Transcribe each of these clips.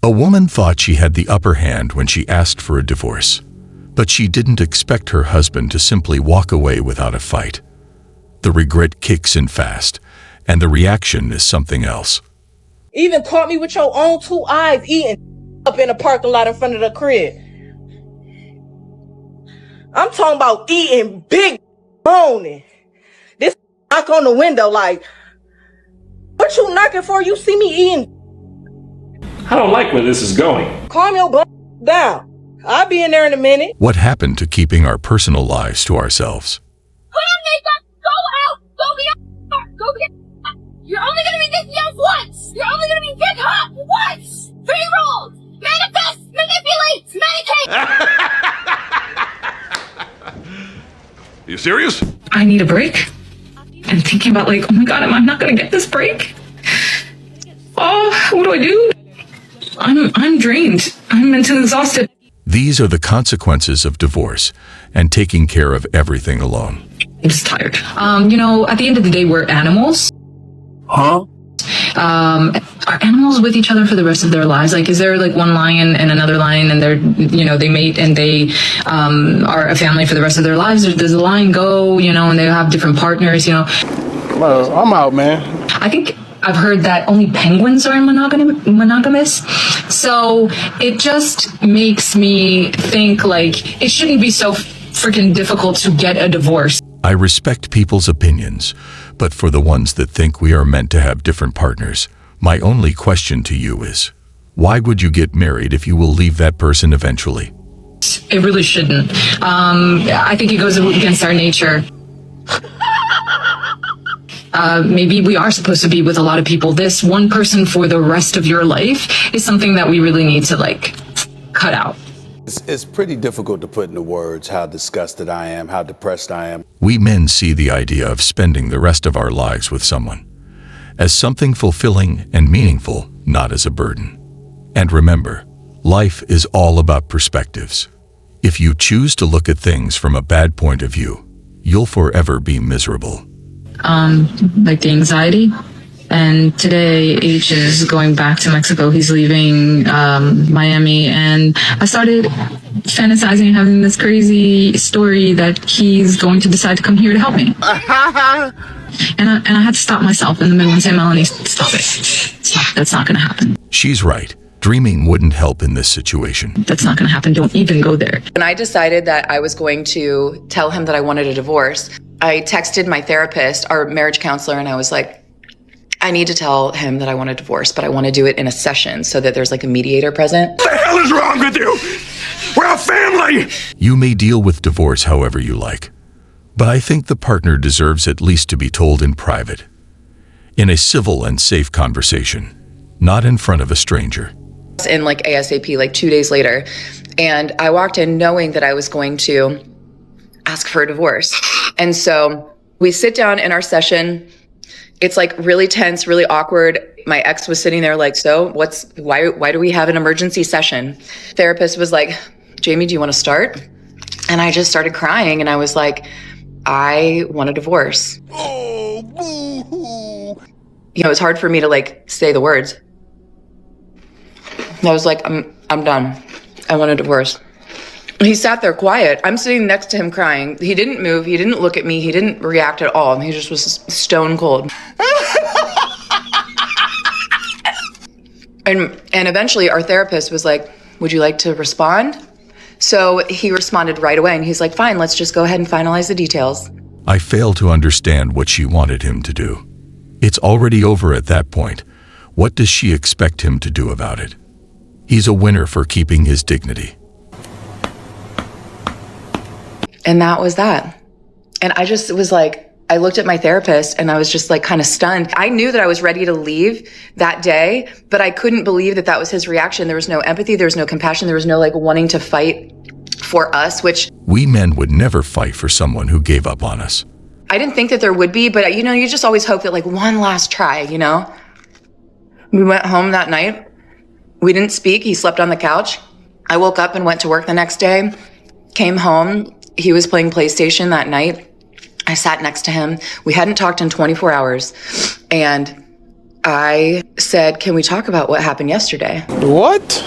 A woman thought she had the upper hand when she asked for a divorce, but she didn't expect her husband to simply walk away without a fight. The regret kicks in fast, and the reaction is something else. Even caught me with your own two eyes eating up in the parking lot in front of the crib. I'm talking about eating big moaning. This knock on the window like, what you knocking for? You see me eating? I don't like where this is going. Calm your down. I'll be in there in a minute. What happened to keeping our personal lives to ourselves? Put on makeup, go out, go get You're only gonna be this young once. You're only gonna be get hot once. 3 rules. Manifest, manipulate, medicate. Are you serious? I need a break. I'm thinking about like, oh my God, am I not gonna get this break? Oh, what do I do? I'm drained. I'm mentally exhausted. These are the consequences of divorce and taking care of everything alone. I'm just tired. At the end of the day, we're animals. Huh? Are animals with each other for the rest of their lives? Like, is there like one lion and another lion and they mate and they are a family for the rest of their lives? Or does the lion go, and they have different partners, Well, I'm out, man. I think I've heard that only penguins are monogamous. So it just makes me think like it shouldn't be so freaking difficult to get a divorce. I respect people's opinions, but for the ones that think we are meant to have different partners, my only question to you is, why would you get married if you will leave that person eventually? It really shouldn't. I think it goes against our nature. Maybe we are supposed to be with a lot of people. This one person for the rest of your life is something that we really need to cut out. It's pretty difficult to put into words how disgusted I am, how depressed I am. We men see the idea of spending the rest of our lives with someone as something fulfilling and meaningful, not as a burden. And remember, life is all about perspectives. If you choose to look at things from a bad point of view, you'll forever be miserable. Like the anxiety. And today, H is going back to Mexico. He's leaving Miami. And I started fantasizing, having this crazy story that he's going to decide to come here to help me. And I had to stop myself in the middle and say, Melanie, stop it. Stop. That's not going to happen. She's right. Dreaming wouldn't help in this situation. That's not going to happen. Don't even go there. When I decided that I was going to tell him that I wanted a divorce, I texted my therapist, our marriage counselor, and I was like, I need to tell him that I want a divorce, but I want to do it in a session so that there's like a mediator present. What the hell is wrong with you? We're a family! You may deal with divorce however you like, but I think the partner deserves at least to be told in private, in a civil and safe conversation, not in front of a stranger. In like ASAP, like 2 days later, and I walked in knowing that I was going to ask for a divorce. And so we sit down in our session. It's like really tense, really awkward. My ex was sitting there like, so why do we have an emergency session? Therapist was like, Jamie, do you want to start? And I just started crying and I was like, I want a divorce. Oh, boo-hoo. It's hard for me to like say the words. And I was like, I'm done. I want a divorce. He sat there quiet. I'm sitting next to him crying. He didn't move. He didn't look at me. He didn't react at all. He just was stone cold. And eventually our therapist was like, would you like to respond? So he responded right away and he's like, fine, let's just go ahead and finalize the details. I fail to understand what she wanted him to do. It's already over at that point. What does she expect him to do about it? He's a winner for keeping his dignity. And that was that. And I just was like, I looked at my therapist and I was just like kind of stunned. I knew that I was ready to leave that day, but I couldn't believe that that was his reaction. There was no empathy. There was no compassion. There was no like wanting to fight for us, which we men would never fight for someone who gave up on us. I didn't think that there would be, but you just always hope that like one last try, We went home that night. We didn't speak. He slept on the couch. I woke up and went to work the next day, came home. He was playing PlayStation that night. I sat next to him. We hadn't talked in 24 hours. And I said, can we talk about what happened yesterday? What?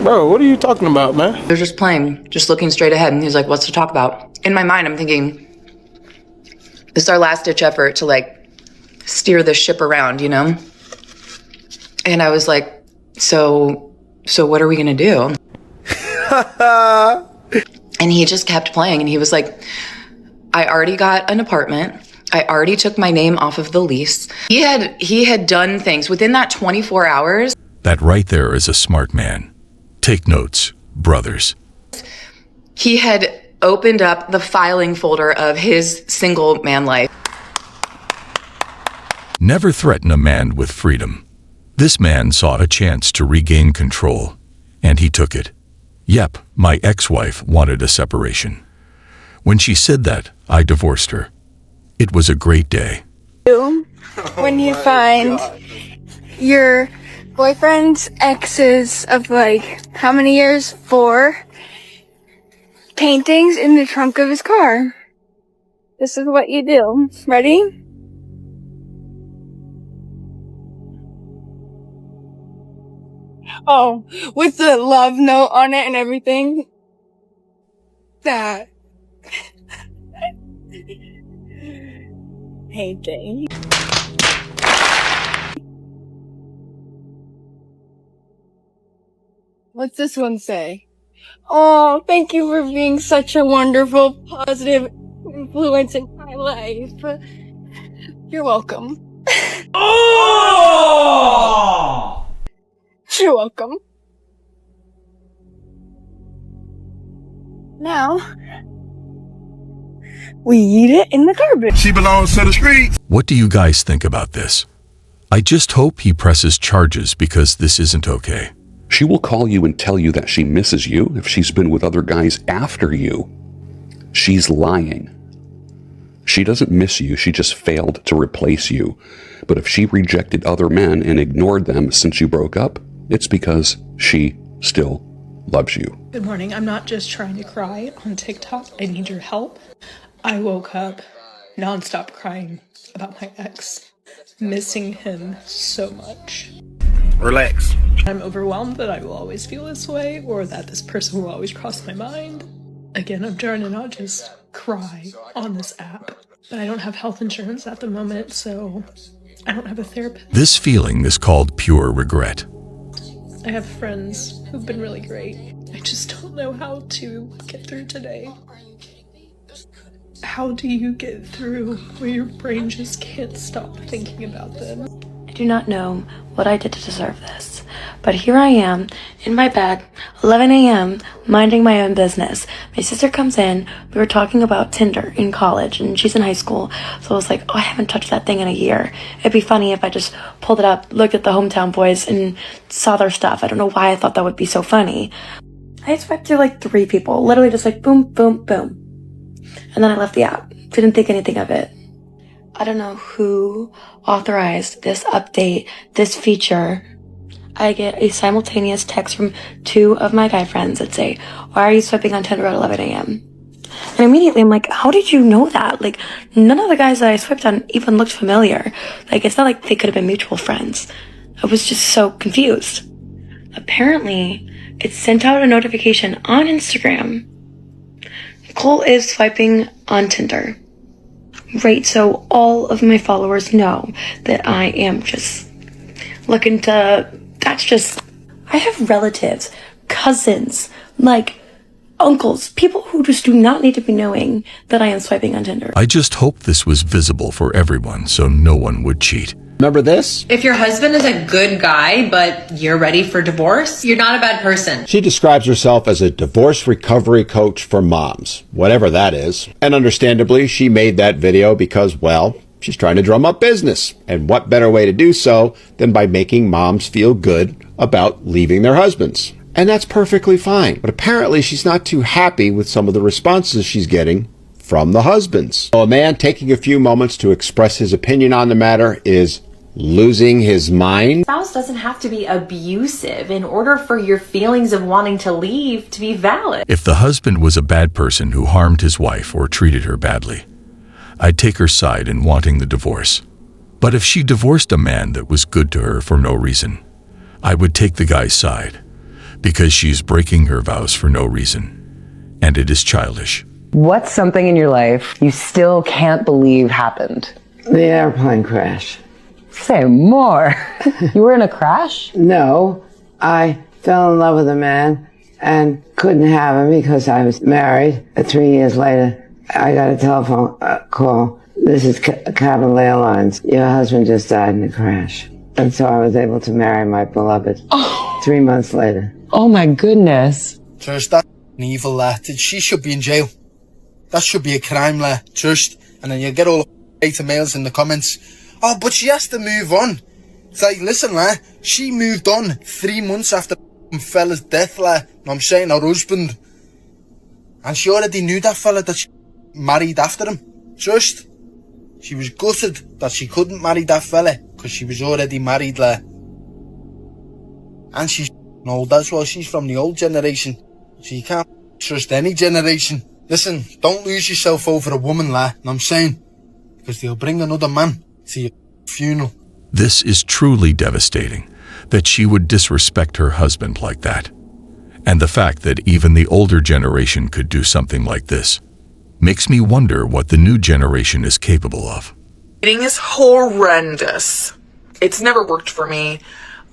Bro, what are you talking about, man? They're just playing, just looking straight ahead. And he's like, what's to talk about? In my mind, I'm thinking, this is our last ditch effort to like steer this ship around, you know? And I was like, so what are we gonna do? And he just kept playing and he was like, I already got an apartment. I already took my name off of the lease. He had done things within that 24 hours. That right there is a smart man. Take notes, brothers. He had opened up the filing folder of his single man life. Never threaten a man with freedom. This man saw a chance to regain control, and he took it. Yep, my ex-wife wanted a separation. When she said that, I divorced her. It was a great day. When you find your boyfriend's exes of like, how many years? 4 paintings in the trunk of his car. This is what you do. Ready? Oh, with the love note on it and everything. That. Painting. What's this one say? Oh, thank you for being such a wonderful, positive influence in my life. You're welcome. Oh! You're welcome. Now, we eat it in the garbage. She belongs to the streets. What do you guys think about this? I just hope he presses charges because this isn't okay. She will call you and tell you that she misses you if she's been with other guys after you. She's lying. She doesn't miss you, she just failed to replace you. But if she rejected other men and ignored them since you broke up, it's because she still loves you. Good morning. I'm not just trying to cry on TikTok. I need your help. I woke up nonstop crying about my ex, missing him so much. Relax. I'm overwhelmed that I will always feel this way or that this person will always cross my mind. Again, I'm trying to not just cry on this app, but I don't have health insurance at the moment, so I don't have a therapist. This feeling is called pure regret. I have friends who've been really great. I just don't know how to get through today. How do you get through where your brain just can't stop thinking about them? I do not know what I did to deserve this, but here I am in my bed, 11 a.m., minding my own business. My sister comes in. We were talking about Tinder in college, and she's in high school, so I was like, oh, I haven't touched that thing in a year. It'd be funny if I just pulled it up, looked at the hometown boys, and saw their stuff. I don't know why I thought that would be so funny. I swiped through like 3 people, literally just like boom, boom, boom. And then I left the app. Didn't think anything of it. I don't know who authorized this update, this feature. I get a simultaneous text from 2 of my guy friends that say, why are you swiping on Tinder at 11 a.m.? And immediately I'm like, how did you know that? Like, none of the guys that I swiped on even looked familiar. Like, it's not like they could have been mutual friends. I was just so confused. Apparently, it sent out a notification on Instagram. Cole is swiping on Tinder. Right, so all of my followers know that I am just looking to, I have relatives, cousins, like uncles, people who just do not need to be knowing that I am swiping on Tinder. I just hope this was visible for everyone so no one would cheat. Remember this? If your husband is a good guy, but you're ready for divorce, you're not a bad person. She describes herself as a divorce recovery coach for moms, whatever that is. And understandably, she made that video because, well, she's trying to drum up business. And what better way to do so than by making moms feel good about leaving their husbands? And that's perfectly fine. But apparently she's not too happy with some of the responses she's getting from the husbands. So a man taking a few moments to express his opinion on the matter is losing his mind. Spouse doesn't have to be abusive in order for your feelings of wanting to leave to be valid. If the husband was a bad person who harmed his wife or treated her badly, I'd take her side in wanting the divorce. But if she divorced a man that was good to her for no reason, I would take the guy's side, because she's breaking her vows for no reason, and it is childish. What's something in your life you still can't believe happened? The airplane crash. Say more. You were in a crash? No, I fell in love with a man and couldn't have him because I was married. 3 years later, I got a telephone call. This is Cabin Airlines. Your husband just died in a crash. And so I was able to marry my beloved 3 months later. Oh my goodness. Trust, that evil lad. She should be in jail. That should be a crime, lad. Trust. And then you get all the hater mails in the comments. Oh, but she has to move on. It's like, listen, lad, she moved on 3 months after fella's death, lad. I'm saying, her husband. And she already knew that fella that she married after him. Trust. She was gutted that she couldn't marry that fella because she was already married, lad. And she's old as well. She's from the old generation. So you can't trust any generation. Listen, don't lose yourself over a woman, lad. I'm saying. Because they'll bring another man to your funeral. This is truly devastating, that she would disrespect her husband like that. And the fact that even the older generation could do something like this makes me wonder what the new generation is capable of. Dating is horrendous. It's never worked for me.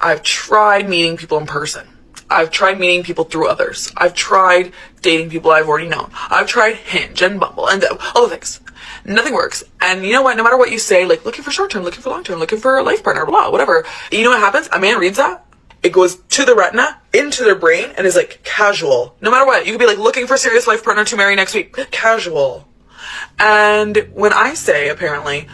I've tried meeting people in person. I've tried meeting people through others. I've tried dating people I've already known. I've tried Hinge and Bumble and all the things. Nothing works. And you know what? No matter what you say, like looking for short term, looking for long term, looking for a life partner, blah, whatever. You know what happens? A man reads that. It goes to the retina, into their brain, and is like casual. No matter what. You could be like looking for a serious life partner to marry next week. Casual. And when I say, apparently,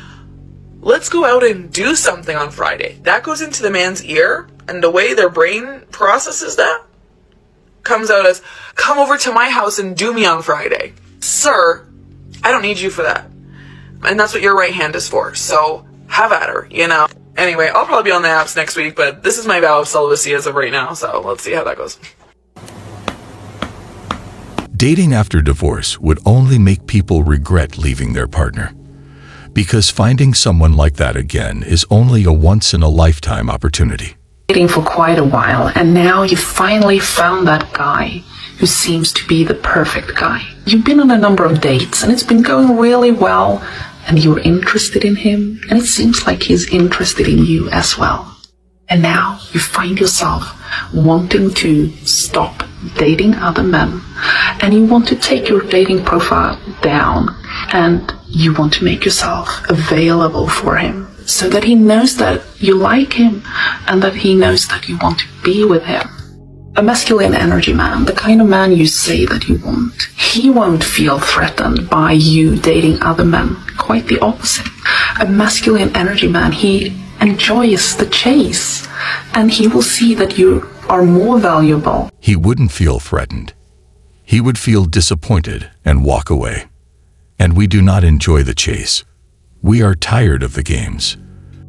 let's go out and do something on Friday, that goes into the man's ear, and the way their brain processes that comes out as, come over to my house and do me on Friday. Sir, I don't need you for that. And that's what your right hand is for. So have at her, you know. Anyway, I'll probably be on the apps next week, but this is my vow of celibacy as of right now, so let's see how that goes. Dating after divorce would only make people regret leaving their partner, because finding someone like that again is only a once-in-a-lifetime opportunity. Dating for quite a while, and now you finally found that guy who seems to be the perfect guy. You've been on a number of dates, and it's been going really well, and you're interested in him, and it seems like he's interested in you as well. And now you find yourself wanting to stop dating other men, and you want to take your dating profile down, and you want to make yourself available for him so that he knows that you like him and that he knows that you want to be with him. A masculine energy man, the kind of man you say that you want, he won't feel threatened by you dating other men. Quite the opposite. A masculine energy man, he enjoys the chase, and he will see that you are more valuable. He wouldn't feel threatened. He would feel disappointed and walk away. And we do not enjoy the chase. We are tired of the games.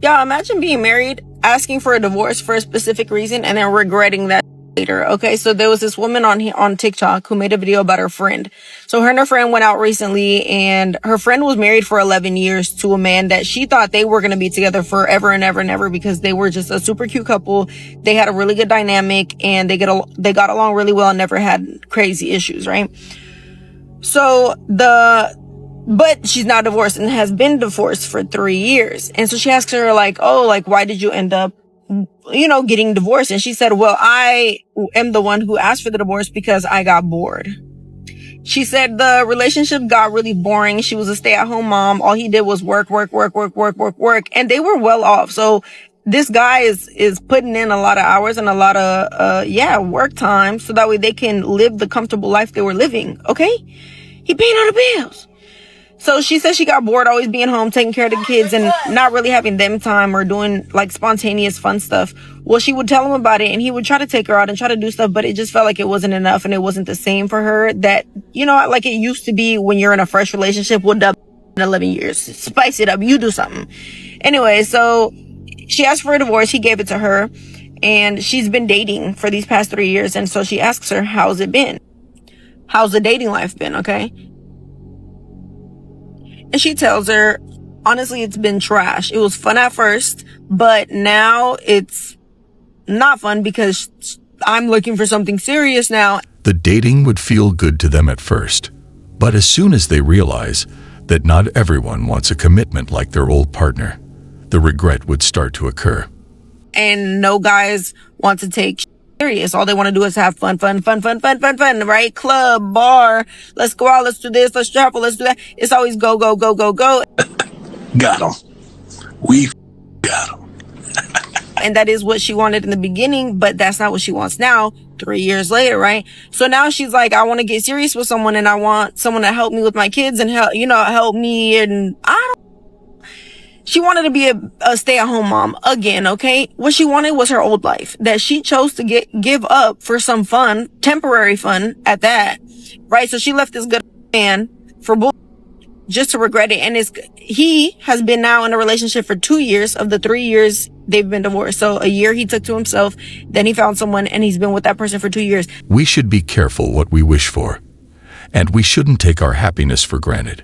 Y'all, imagine being married, asking for a divorce for a specific reason, and then regretting that later. Okay, so there was this woman on TikTok who made a video about her friend. So her and her friend went out recently, and her friend was married for 11 years to a man that she thought they were going to be together forever and ever and ever, because they were just a super cute couple. They had a really good dynamic, and they got along really well and never had crazy issues, right? So but she's now divorced and has been divorced for 3 years. And so she asks her like, oh, like, why did you end up, getting divorced? And she said, well, I am the one who asked for the divorce because I got bored. She said the relationship got really boring. She was a stay-at-home mom. All he did was work. And they were well off. So this guy is putting in a lot of hours and a lot of, work time so that way they can live the comfortable life they were living. Okay. He paying all the bills. So she said she got bored always being home, taking care of the kids and not really having them time or doing like spontaneous fun stuff. Well, she would tell him about it and he would try to take her out and try to do stuff, but it just felt like it wasn't enough and it wasn't the same for her that, like it used to be when you're in a fresh relationship with 11 years. Spice it up. You do something. Anyway, so she asked for a divorce. He gave it to her and she's been dating for these past 3 years. And so she asks her, how's it been? How's the dating life been? Okay. And she tells her, honestly, it's been trash. It was fun at first, but now it's not fun because I'm looking for something serious now. The dating would feel good to them at first, but as soon as they realize that not everyone wants a commitment like their old partner, the regret would start to occur. And no guys want to take serious. All they want to do is have fun, right? Club, bar, let's go out, let's do this, let's travel, let's do that. It's always go. Got him. We got him. And that is what she wanted in the beginning, but that's not what she wants now, 3 years later, right? So now she's like, I want to get serious with someone, and I want someone to help me with my kids and help me. And she wanted to be a stay-at-home mom again, okay? What she wanted was her old life that she chose to give up for some fun, temporary fun at that, right? So she left this good man for just to regret it. And he has been now in a relationship for 2 years of the 3 years they've been divorced. So a year he took to himself, then he found someone, and he's been with that person for 2 years. We should be careful what we wish for, and we shouldn't take our happiness for granted.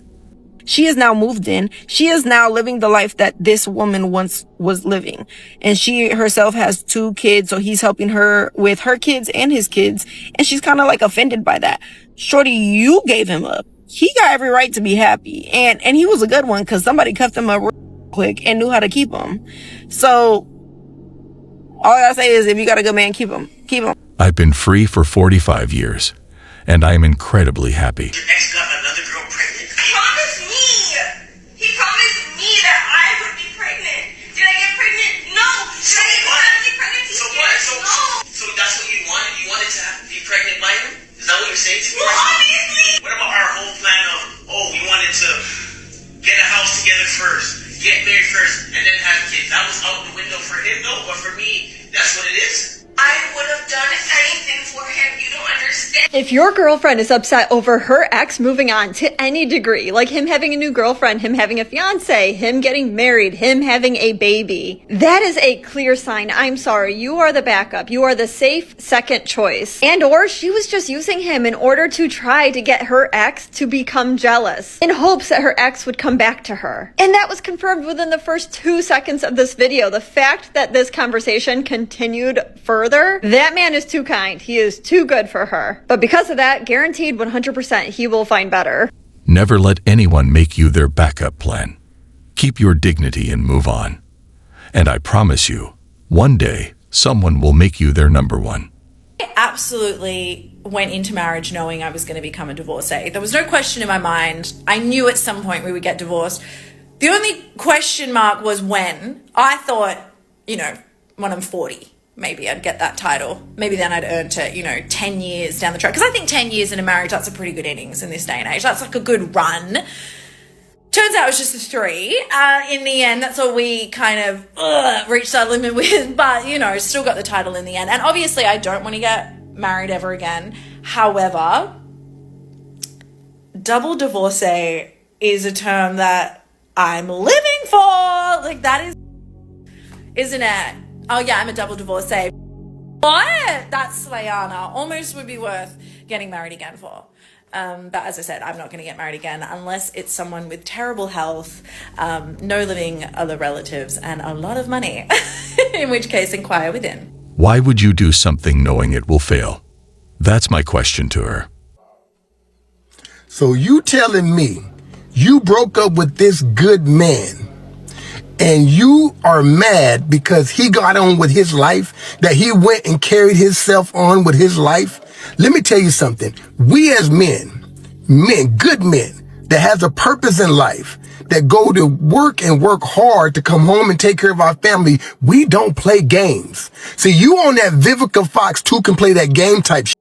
She has now moved in. She is now living the life that this woman once was living. And she herself has 2 kids, so he's helping her with her kids and his kids. And she's kind of like offended by that. Shorty, you gave him up. He got every right to be happy. And he was a good one because somebody cuffed him up real quick and knew how to keep him. So all I gotta say is, if you got a good man, keep him. Keep him. I've been free for 45 years, and I am incredibly happy. Your ex got another girl pregnant? Promise me! He promised me that I would be pregnant. Did I get pregnant? No! Should I even have to be pregnant to No! So that's what you wanted? You wanted to be pregnant by him? Is that what you're saying to me? Well, obviously! What about our whole plan of, we wanted to get a house together first, get married first, and then have kids? That was out the window for him, though, but for me, that's what it is. I would have done anything for him. You don't understand. If your girlfriend is upset over her ex moving on to any degree, like him having a new girlfriend, him having a fiance, him getting married, him having a baby, that is a clear sign. I'm sorry, you are the backup. You are the safe second choice. And or she was just using him in order to try to get her ex to become jealous in hopes that her ex would come back to her. And that was confirmed within the first 2 seconds of this video. The fact that this conversation continued further, that man is too kind. He is too good for her. But because of that, guaranteed 100% he will find better. Never let anyone make you their backup plan. Keep your dignity and move on. And I promise you, one day, someone will make you their number one. I absolutely went into marriage knowing I was going to become a divorcee. There was no question in my mind. I knew at some point we would get divorced. The only question mark was when. I thought, when I'm 40. Maybe I'd get that title. Maybe then I'd earned it, 10 years down the track. Because I think 10 years in a marriage, that's a pretty good innings in this day and age. That's like a good run. Turns out it was just a 3. In the end, that's all we kind of reached our limit with. But, still got the title in the end. And obviously, I don't want to get married ever again. However, double divorcee is a term that I'm living for. Like, that is, isn't it? Oh yeah, I'm a double divorcee. What? That's Slayana. Almost would be worth getting married again for. But as I said, I'm not going to get married again unless it's someone with terrible health, no living other relatives, and a lot of money. In which case, inquire within. Why would you do something knowing it will fail? That's my question to her. So you telling me you broke up with this good man, and you are mad because he got on with his life, that he went and carried himself on with his life? Let me tell you something. We as men, good men, that has a purpose in life, that go to work and work hard to come home and take care of our family, we don't play games. See, you on that Vivica Fox 2 can play that game type shit.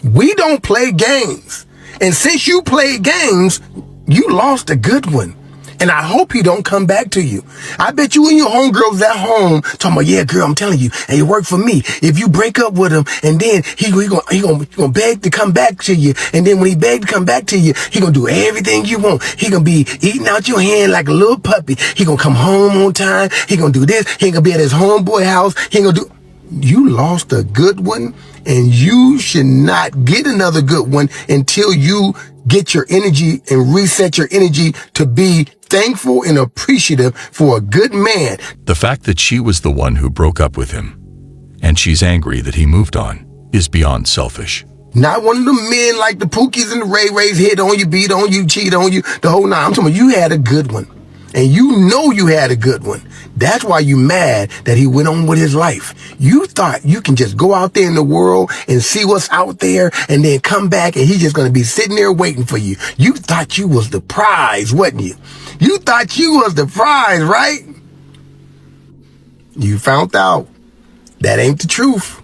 We don't play games. And since you played games, you lost a good one. And I hope he don't come back to you. I bet you and your homegirls at home talking about, yeah, girl, I'm telling you, and it worked for me. If you break up with him, and then he gonna beg to come back to you, and then when he beg to come back to you, he gonna do everything you want. He gonna be eating out your hand like a little puppy. He gonna come home on time. He gonna do this. He ain't gonna be at his homeboy house. He ain't gonna do. You lost a good one, and you should not get another good one until you get your energy and reset your energy to be thankful and appreciative for a good man. The fact that she was the one who broke up with him, and she's angry that he moved on, is beyond selfish. Not one of the men like the Pookies and the Ray Rays hit on you, beat on you, cheat on you, the whole nine. I'm talking about you had a good one. And you know you had a good one. That's why you mad that he went on with his life. You thought you can just go out there in the world and see what's out there and then come back and he's just going to be sitting there waiting for you. You thought you was the prize, wasn't you? You thought you was the prize, right? You found out that ain't the truth.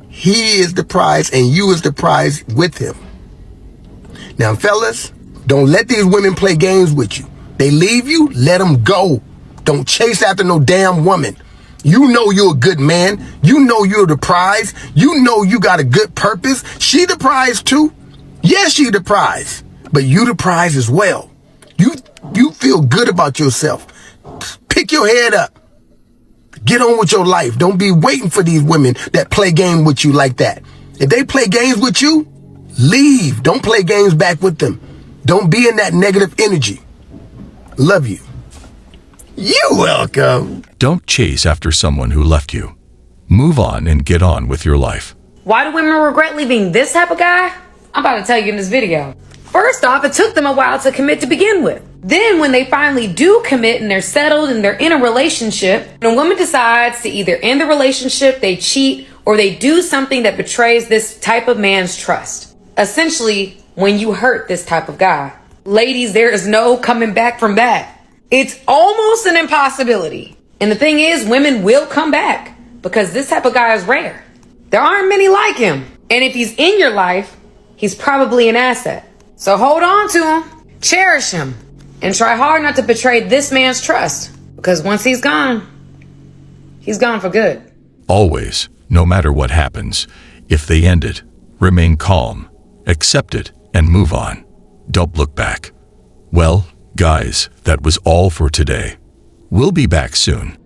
He is the prize and you is the prize with him. Now, fellas, don't let these women play games with you. They leave you, let them go. Don't chase after no damn woman. You know you're a good man. You know you're the prize. You know you got a good purpose. She the prize too. Yes, she the prize. But you the prize as well. You feel good about yourself. Pick your head up. Get on with your life. Don't be waiting for these women that play games with you like that. If they play games with you, leave. Don't play games back with them. Don't be in that negative energy. Love you. You're welcome. Don't chase after someone who left you. Move on and get on with your life. Why do women regret leaving this type of guy? I'm about to tell you in this video. First off, it took them a while to commit to begin with. Then when they finally do commit and they're settled and they're in a relationship, and a woman decides to either end the relationship, they cheat, or they do something that betrays this type of man's trust. Essentially, when you hurt this type of guy. Ladies, there is no coming back from that. It's almost an impossibility. And the thing is, women will come back because this type of guy is rare. There aren't many like him. And if he's in your life, he's probably an asset. So hold on to him, cherish him, and try hard not to betray this man's trust. Because once he's gone for good. Always, no matter what happens, if they end it, remain calm, accept it, and move on. Don't look back. Well, guys, that was all for today. We'll be back soon.